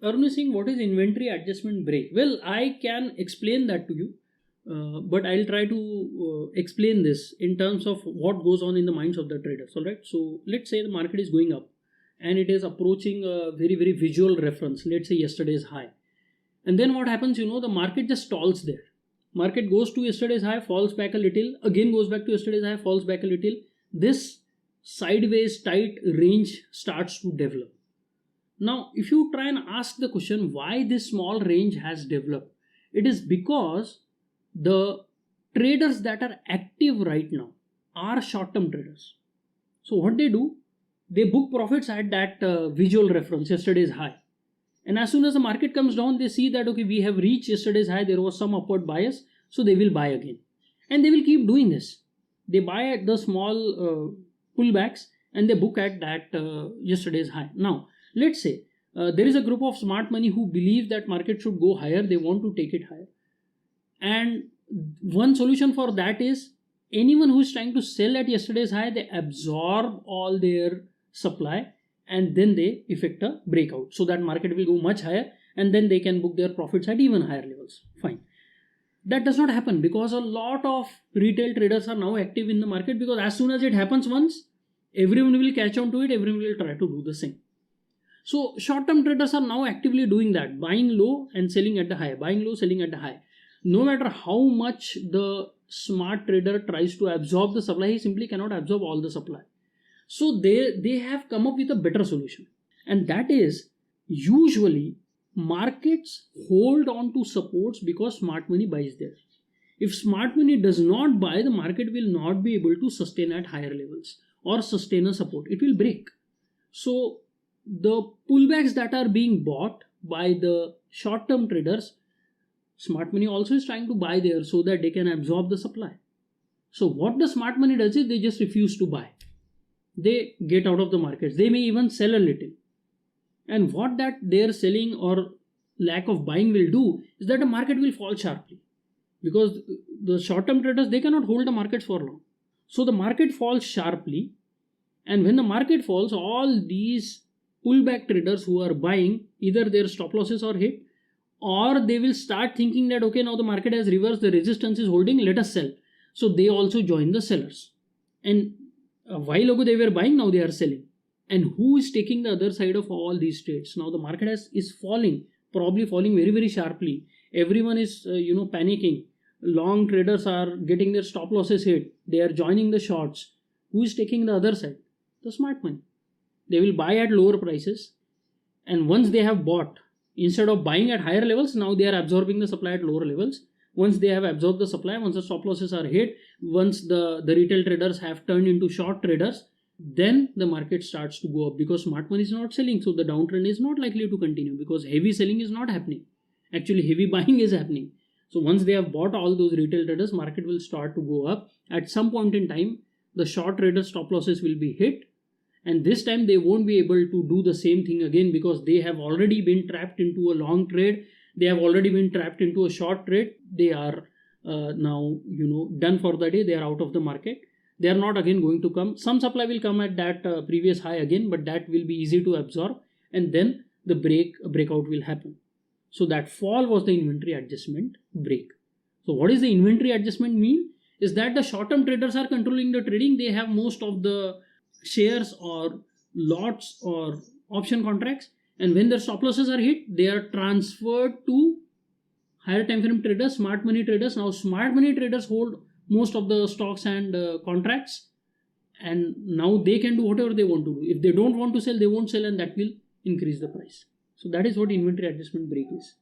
Arun is saying, what is inventory adjustment break? Well, I can explain that to you, but I'll try to explain this in terms of what goes on in the minds of the traders. All right. So let's say the market is going up and it is approaching a very, very visual reference. Let's say yesterday's high. And then what happens, the market just stalls there. Market goes to yesterday's high, falls back a little, again goes back to yesterday's high, falls back a little. This sideways tight range starts to develop. Now, if you try and ask the question why this small range has developed, it is because the traders that are active right now are short-term traders. So what they do, they book profits at that visual reference, yesterday's high. And as soon as the market comes down, they see that, okay, we have reached yesterday's high, there was some upward bias, so they will buy again. And they will keep doing this. They buy at the small pullbacks and they book at that yesterday's high. Now, let's say there is a group of smart money who believe that market should go higher, they want to take it higher. And one solution for that is anyone who is trying to sell at yesterday's high, they absorb all their supply and then they effect a breakout so that market will go much higher and then they can book their profits at even higher levels. Fine. That does not happen because a lot of retail traders are now active in the market, because as soon as it happens once, everyone will catch on to it, everyone will try to do the same. So short-term traders are now actively doing that, buying low and selling at the high, buying low, selling at the high. No matter how much the smart trader tries to absorb the supply, he simply cannot absorb all the supply. So they have come up with a better solution, and that is usually markets hold on to supports because smart money buys there. If smart money does not buy, the market will not be able to sustain at higher levels or sustain a support. It will break. So the pullbacks that are being bought by the short-term traders, smart money also is trying to buy there so that they can absorb the supply. So what the smart money does is they just refuse to buy. They get out of the markets. They may even sell a little. And what that their selling or lack of buying will do is that the market will fall sharply, because the short-term traders, they cannot hold the markets for long. So the market falls sharply, and when the market falls, all these pullback traders who are buying, either their stop losses are hit, or they will start thinking that, okay, now the market has reversed, the resistance is holding, let us sell. So they also join the sellers. And a while ago they were buying, now they are selling. And who is taking the other side of all these trades? Now the market is falling, probably falling very, very sharply. Everyone is panicking. Long traders are getting their stop losses hit. They are joining the shorts. Who is taking the other side? The smart money. They will buy at lower prices, and once they have bought, instead of buying at higher levels, now they are absorbing the supply at lower levels. Once they have absorbed the supply, once the stop losses are hit, once the retail traders have turned into short traders, then the market starts to go up, because smart money is not selling. So the downtrend is not likely to continue because heavy selling is not happening. Actually, heavy buying is happening. So once they have bought all those retail traders, market will start to go up. At some point in time, the short traders stop losses will be hit. And this time they won't be able to do the same thing again, because they have already been trapped into a long trade. They have already been trapped into a short trade. They are now, done for the day. They are out of the market. They are not again going to come. Some supply will come at that previous high again, but that will be easy to absorb. And then the breakout will happen. So that fall was the inventory adjustment break. So what does the inventory adjustment mean? Is that the short-term traders are controlling the trading. They have most of the shares or lots or option contracts, and when their stop losses are hit, they are transferred to higher time frame traders, smart money traders. Now smart money traders hold most of the stocks and contracts, and now they can do whatever they want to do. If they don't want to sell, they won't sell, and that will increase the price. So that is what inventory adjustment break is.